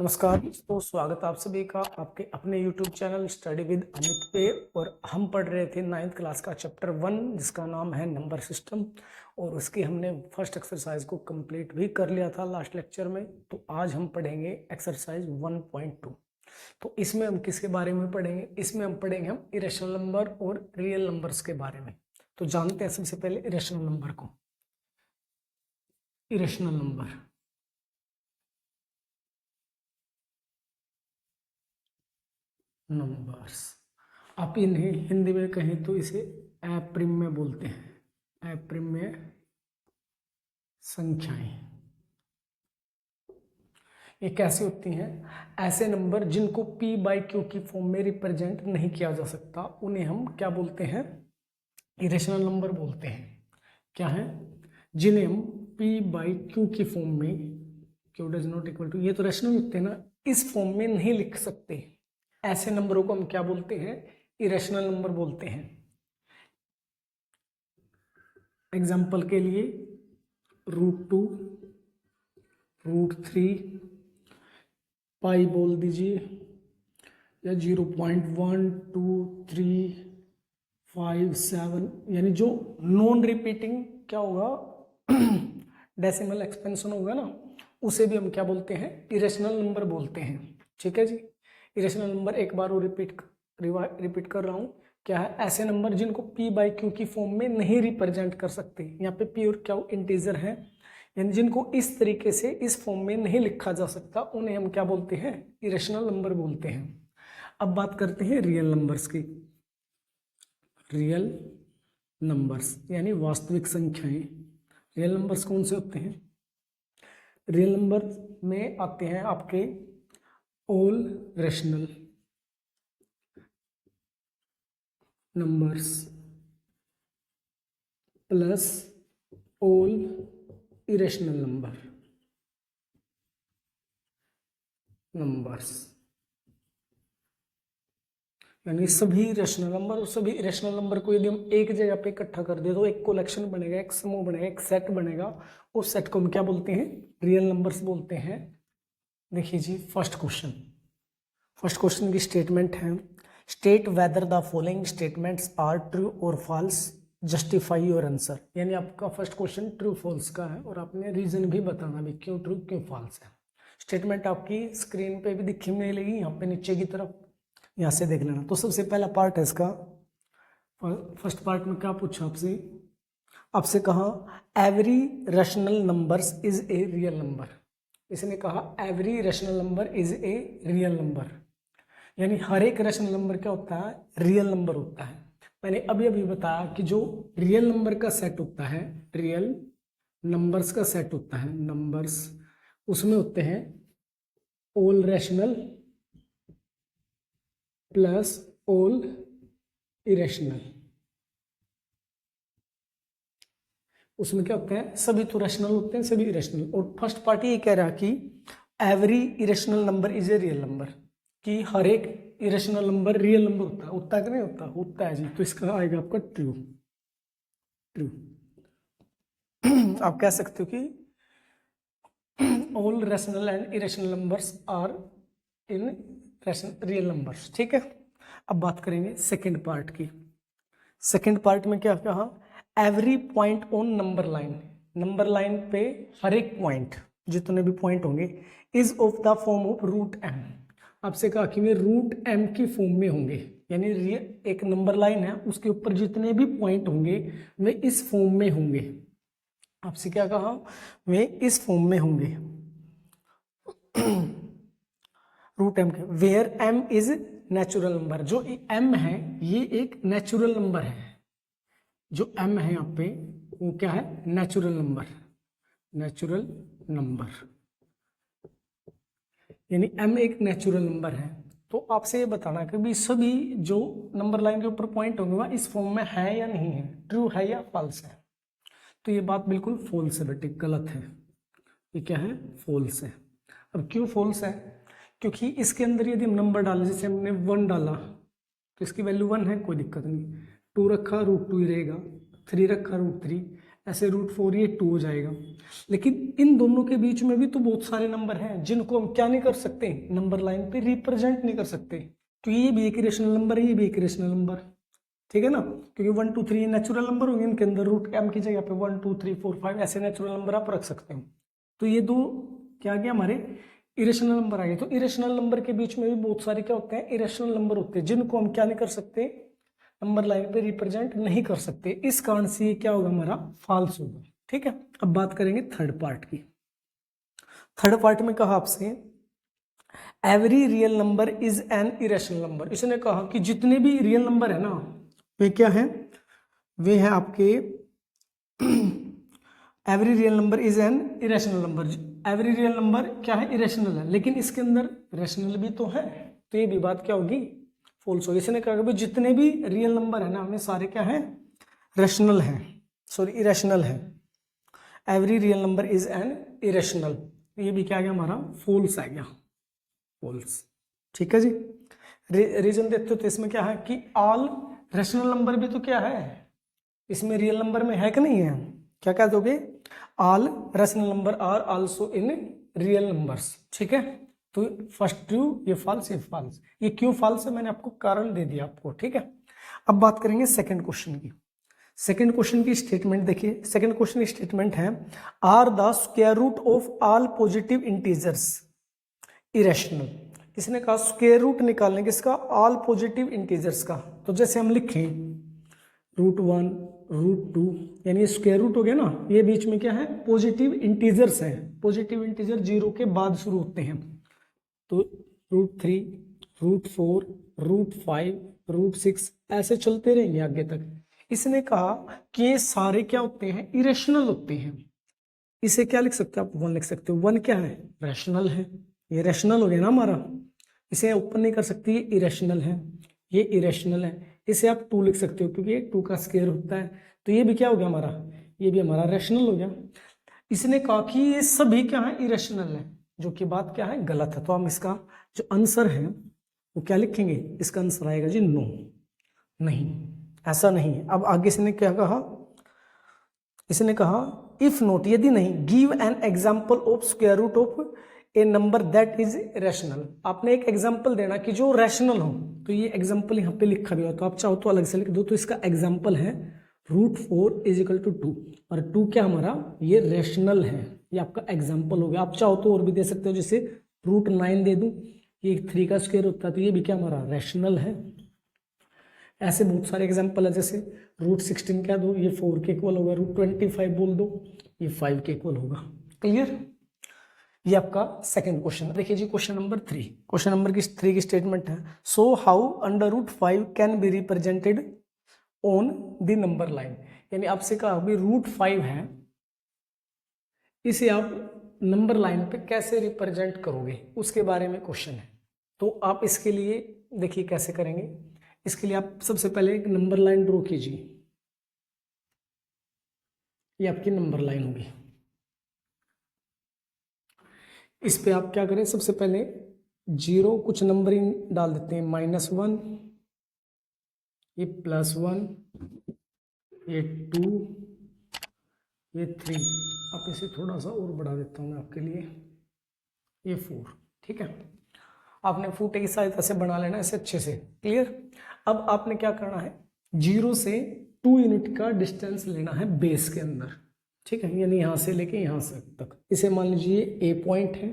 नमस्कार दोस्तों, स्वागत आप सभी का आपके अपने YouTube channel study with Amit पे। और हम पढ़ रहे थे 9th क्लास का चैप्टर 1 जिसका नाम है नंबर सिस्टम। और उसकी हमने फर्स्ट एक्सरसाइज को कंप्लीट भी कर लिया था लास्ट लेक्चर में। तो आज हम पढ़ेंगे एक्सरसाइज 1.2। तो इसमें हम किसके बारे में पढ़ेंगे? इसमें हम पढ़ेंगे हम इरेशनल नंबर और रियल नंबर्स के बारे में। तो जानते हैं सबसे पहले इरेशनल नंबर को। इरेशनल नंबर नंबर्स, आप इन्हें हिंदी में कहें तो इसे अप्रिम में बोलते हैं। अप्रिम में संख्याएं ये कैसी होती हैं? ऐसे नंबर जिनको p बाई क्यू की फॉर्म में रिप्रेजेंट नहीं किया जा सकता उन्हें हम क्या बोलते हैं? इरेशनल नंबर बोलते हैं। क्या है? जिन्हें हम p बाई क्यू की फॉर्म में, Q does not equal to, ये तो रेशनल होते हैं ना, इस फॉर्म में नहीं लिख सकते। ऐसे नंबरों को हम क्या बोलते हैं? इरेशनल नंबर बोलते हैं। एग्जाम्पल के लिए √2, √3, पाई बोल दीजिए, या 0.1235 यानी जो नॉन रिपीटिंग क्या होगा डेसिमल एक्सपेंशन होगा ना, उसे भी हम क्या बोलते हैं? इरेशनल नंबर बोलते हैं। ठीक है जी। इरेशनल नंबर एक बार वो रिपीट कर रहा हूँ। क्या है? ऐसे नंबर जिनको p बाई क्यू की फॉर्म में नहीं रिप्रेजेंट कर सकते। यहाँ पे p और क्यू इंटीजर है, यानी जिनको इस तरीके से इस फॉर्म में नहीं लिखा जा सकता उन्हें हम क्या बोलते हैं? इरेशनल नंबर बोलते हैं। अब बात करते हैं रियल नंबर्स की। रियल नंबर्स यानी वास्तविक संख्याएं। रियल नंबर्स कौन से होते हैं? रियल नंबर में आते हैं आपके all rational numbers plus all irrational numbers, यानी सभी रेशनल नंबर और सभी इरेशनल नंबर को यदि हम एक जगह पे इकट्ठा कर दे तो एक कलेक्शन बनेगा, एक समूह बनेगा, एक सेट बनेगा। उस सेट को हम क्या बोलते हैं? रियल नंबर्स बोलते हैं। देखिए जी, फर्स्ट क्वेश्चन की स्टेटमेंट है, state whether the following statements are true और फॉल्स, जस्टिफाई योर आंसर। यानी आपका फर्स्ट क्वेश्चन ट्रू फॉल्स का है और आपने रीजन भी बताना भी क्यों ट्रू क्यों फॉल्स है। स्टेटमेंट आपकी स्क्रीन पे भी दिखी मिलेगी, यहाँ पे नीचे की तरफ, यहाँ से देख लेना। तो सबसे पहला पार्ट है इसका। फर्स्ट पार्ट में क्या पूछा आपसे कहा every rational numbers is a real number. इसने कहा every rational number is a real number, यानी हर एक रेशनल नंबर क्या होता है? रियल नंबर होता है। मैंने अभी अभी बताया कि जो रियल नंबर का सेट होता है, रियल नंबर्स का सेट होता है, नंबर्स, उसमें होते हैं all rational plus all irrational. उसमें क्या होता है? सभी तो रेशनल होते हैं, सभी इरेशनल। और फर्स्ट पार्ट ये कह रहा कि every irrational number is a real number, कि हर एक इरेशनल नंबर रियल नंबर होता है। होता है कि नहीं होता? होता है जी। तो इसका आएगा आपका ट्रू। आप कह सकते हो कि all rational and irrational numbers are in real numbers. ठीक है। अब बात करेंगे सेकेंड पार्ट की। सेकेंड पार्ट में क्या कहा? Every point on number line पे हर एक पॉइंट, जितने भी पॉइंट होंगे, is of the form of √m। आपसे कहा कि वे √m की फॉर्म में होंगे, यानी एक नंबर लाइन है, उसके ऊपर जितने भी पॉइंट होंगे वे इस फॉर्म में होंगे। आपसे क्या कहा? वे इस फॉर्म में होंगे √m के। Where m is natural number, जो m है ये एक नेचुरल नंबर है। जो m है यहाँ पे वो क्या है? नेचुरल नंबर, यानी m एक नेचुरल नंबर है। तो आपसे ये बताना कि भी सभी जो नंबर लाइन के ऊपर पॉइंट होंगे वह इस फॉर्म में है या नहीं है, ट्रू है या फॉल्स है। तो ये बात बिल्कुल फॉल्स है बेटे, गलत है। ये क्या है? फॉल्स है। अब क्यों फॉल्स है? क्योंकि इसके अंदर यदि हम नंबर डालें, जैसे हमने 1 डाला तो इसकी वैल्यू 1 है, कोई दिक्कत नहीं। 2 रखा √2 ही रहेगा, 3 रखा √3, ऐसे √4 ये 2 हो जाएगा। लेकिन इन दोनों के बीच में भी तो बहुत सारे नंबर हैं जिनको हम क्या नहीं कर सकते, नंबर लाइन पे रिप्रेजेंट नहीं कर सकते। तो ये भी एक इरेशनल नंबर है, ये भी एक इरेशनल नंबर, ठीक है ना, क्योंकि 1 2 3 नेचुरल नंबर होंगे, इनके अंदर √m की जगह पे 1 2 3 4 5 ऐसे नेचुरल नंबर आप रख सकते हो। तो ये दो क्या गया हमारे इरेशनल नंबर आ गए। तो इरेशनल नंबर के बीच में भी बहुत सारे क्या होते हैं, इरेशनल नंबर होते हैं जिनको हम क्या नहीं कर सकते, नंबर लाइन पे रिप्रेजेंट नहीं कर सकते। इस कारण से ये क्या होगा हमारा फॉल्स होगा, ठीक है। अब बात करेंगे थर्ड पार्ट की। थर्ड पार्ट में कहा आपसे every real number is an irrational number. इसने कहा कि जितने भी रियल नंबर है ना वे क्या है, वे है आपके every real number is an irrational number. Every real number क्या है, इरेशनल है, लेकिन इसके अंदर रेशनल भी तो है, तो ये भी बात क्या होगी, फॉल्स होगी। इसने कहा कि जितने भी रियल नंबर है ना हमें सारे क्या है, रेशनल है, सॉरी इरेशनल है। Every real number is an irrational, ये भी क्या आ गया हमारा, फॉल्स आ गया, फॉल्स, ठीक है जी। रीजन देखते हो तो इसमें क्या है कि ऑल रेशनल नंबर भी तो क्या है, इसमें रियल नंबर में है कि नहीं है, क्या कह दोगे, all rational number are also in real numbers, ठीक है। तो फर्स्ट ट्रू, ये फॉल्स, ये फॉल्स। ये क्यों फॉल्स है मैंने आपको कारण दे दिया आपको, ठीक है। अब बात करेंगे सेकंड क्वेश्चन की। सेकंड क्वेश्चन की स्टेटमेंट देखिए। सेकंड क्वेश्चन की स्टेटमेंट है are the square root of all positive integers irrational. इसने कहा स्क्वायर रूट निकालने किसका, ऑल पॉजिटिव इंटीजर्स का। तो जैसे हम लिखें √1 √2 यानी ये स्क्वायर रूट हो गया ना, ये बीच में क्या है, पॉजिटिव इंटीजर्स है। पॉजिटिव इंटीजर 0 के बाद शुरू होते हैं, तो √3 √4 √5 √6 ऐसे चलते रहेंगे आगे तक। इसने कहा कि ये सारे क्या होते हैं, इरेशनल होते हैं। इसे क्या लिख सकते हो आप, 1 लिख सकते हो। 1 क्या है, रैशनल है, ये रैशनल हो गया ना हमारा, इसे ऊपर नहीं कर सकते, ये इरेशनल है, ये इरेशनल है। इसे आप 2 लिख सकते हो क्योंकि ये 2 का स्क्वायर होता है, तो ये भी क्या हो गया हमारा, ये भी हमारा रैशनल हो गया। इसने कहा कि ये सभी क्या है, इरेशनल है, जो कि बात क्या है, गलत है। तो हम इसका जो आंसर है वो क्या लिखेंगे, इसका आंसर आएगा जी नो, नहीं, ऐसा नहीं है। अब आगे इसने क्या कहा, इसने कहा इफ नोट, यदि नहीं, give an example of square root of a number that is rational. आपने एक एग्जाम्पल देना कि जो रैशनल हो, तो ये एग्जाम्पल यहाँ पे लिखा भी हो, तो आप चाहो तो अलग से लिख दो। तो इसका एग्जाम्पल है √4 = 2, और 2 क्या हमारा, ये रैशनल है, ये आपका एग्जाम्पल हो गया। आप चाहो तो और भी दे सकते हो, जैसे √9 दे दूं, ये 3 का स्क्वायर होता है, तो ये भी क्या हमारा रैशनल है। ऐसे बहुत सारे एग्जाम्पल है, जैसे √16 क्या दो, ये 4 के इक्वल होगा, √25 बोल दो, ये 5 के इक्वल होगा। क्लियर, ये आपका सेकंड क्वेश्चन। देखिए जी क्वेश्चन नंबर 3, क्वेश्चन नंबर 3 की स्टेटमेंट है so how √5 can be represented on the number line. यानी आपसे कहा अभी √5 है, इसे आप नंबर लाइन पे कैसे रिप्रेजेंट करोगे, उसके बारे में क्वेश्चन है। तो आप इसके लिए देखिए कैसे करेंगे। इसके लिए आप सबसे पहले एक नंबर लाइन ड्रॉ कीजिए, ये आपकी नंबर लाइन होगी। इस पे आप क्या करें, सबसे पहले 0 कुछ नंबरिंग डाल देते हैं, -1, ये +1, ये 2, ये 3। आप इसे थोड़ा सा और बढ़ा देता हूँ मैं आपके लिए, ये 4, ठीक है। आपने फूटे की सहायता से बना लेना इसे अच्छे से, क्लियर। अब आपने क्या करना है, 0 से 2 यूनिट का डिस्टेंस लेना है बेस के अंदर, ठीक है। यानी यहाँ से लेके यहाँ से तक, इसे मान लीजिए ए पॉइंट है,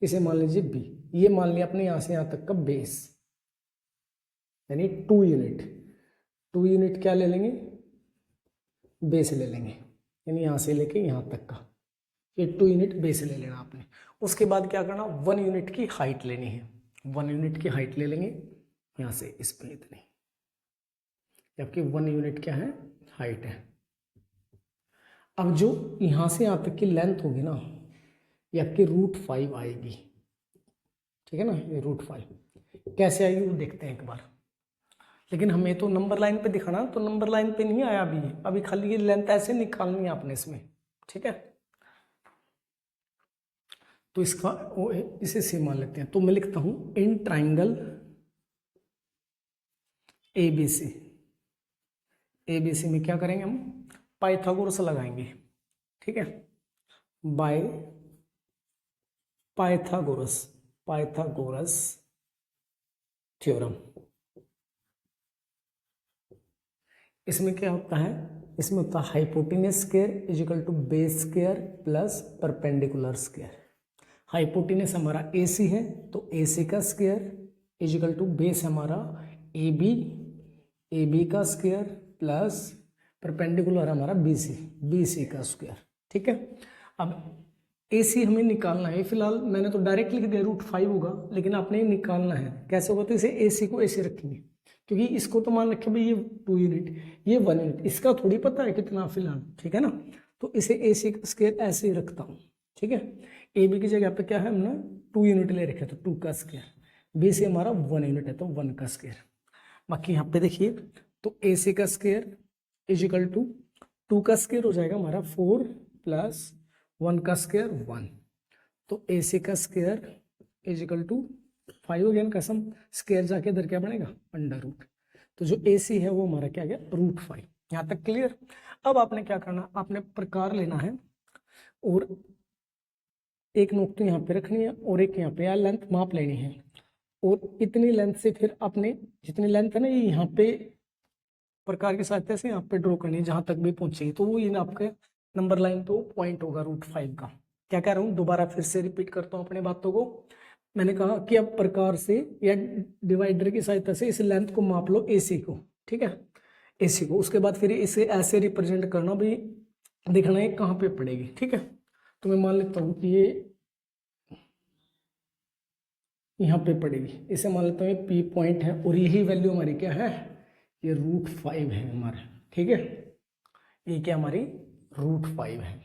इसे मान लीजिए बी, ये मान लिया अपने यहाँ से यहाँ तक का बेस, यानी 2 यूनिट। 2 यूनिट क्या ले लेंगे, बेस ले लेंगे, यानी यहाँ से लेके यहाँ तक का, ये 2 यूनिट बेस ले लेना आपने। उसके बाद क्या करना, 1 यूनिट की हाइट लेनी है, 1 यूनिट की हाइट ले लेंगे यहाँ से इस पर इतनी, आपकी 1 यूनिट क्या है, हाइट है। अब जो यहाँ से यहाँ तक की लेंथ होगी ना, ये आपकी √5 आएगी, ठीक है ना, ये √5 कैसे आएगी वो देखते हैं एक बार। लेकिन हमें तो नंबर लाइन पे दिखाना, तो नंबर लाइन पे नहीं आया अभी, अभी खाली ये लेंथ ऐसे निकालनी है आपने इसमें, ठीक है। तो इसका इसे से मान लेते हैं, तो मैं लिखता हूं इन ट्राइंगल ABC। ABC में क्या करेंगे हम, पाइथागोरस लगाएंगे, ठीक है, बाय पाइथागोरस थ्योरम। इसमें क्या होता है, इसमें होता है hypotenuse square is equal to base square plus perpendicular square. Hypotenuse हमारा AC है तो AC का square is equal to base हमारा AB का स्क्वायर प्लस परपेंडिकुलर हमारा BC का स्क्वायर, ठीक है। अब AC हमें निकालना है, फिलहाल मैंने तो डायरेक्ट लिख दिया √5 होगा, लेकिन आपने निकालना है कैसे होगा, तो इसे AC को ऐसे रखेंगे, क्योंकि इसको तो मान रखे भाई ये 2 यूनिट, ये 1 यूनिट, इसका थोड़ी पता है कितना फिलहाल, ठीक है ना। तो इसे AC का स्क्वायर ऐसे ही रखता हूँ, ठीक है। AB की जगह पे क्या है, हमने 2 यूनिट ले रखे तो 2 का स्क्वायर, BC हमारा 1 यूनिट है तो 1 का स्क्वायर। बाकी यहाँ पे देखिए तो AC का स्क्वायर इज इक्वल टू 2 का स्क्वायर हो जाएगा हमारा 4 प्लस 1 का स्क्वायर 1, तो AC का square is equal to 5 again कसम, स्क्वायर जाके इधर क्या बनेगा √, तो जो AC है वो हमारा क्या गया √5। यहाँ तक क्लियर। अब आपने क्या करना, आपने प्रकार लेना है और एक नोक तो यहाँ पे रखनी है और एक यहाँ पे लेंथ माप लेनी है, और इतनी लेंथ से फिर आपने जितनी लेंथ है ना ये यहाँ पे प्रकार की सहायता से यहाँ पे ड्रॉ करनी है, जहां तक भी पहुंचेगी तो वो ये आपके नंबर लाइन तो पॉइंट होगा √5 का। क्या कह रहा हूँ, दोबारा फिर से रिपीट करता हूँ अपने बातों को। मैंने कहा कि अब प्रकार से या डिवाइडर की सहायता से इस लेंथ को माप लो AC को, ठीक है, AC को, उसके बाद फिर इसे ऐसे रिप्रेजेंट करना भी, देखना है कहाँ पे पड़ेगी, ठीक है। तो मैं मान लेता हूँ कि ये यहाँ पे पड़ेगी, इसे मान लेता हूँ ये P पॉइंट है और यही वैल्यू हमारी क्या है, ये √5 है हमारा, ठीक है, ये क्या हमारी √5 है।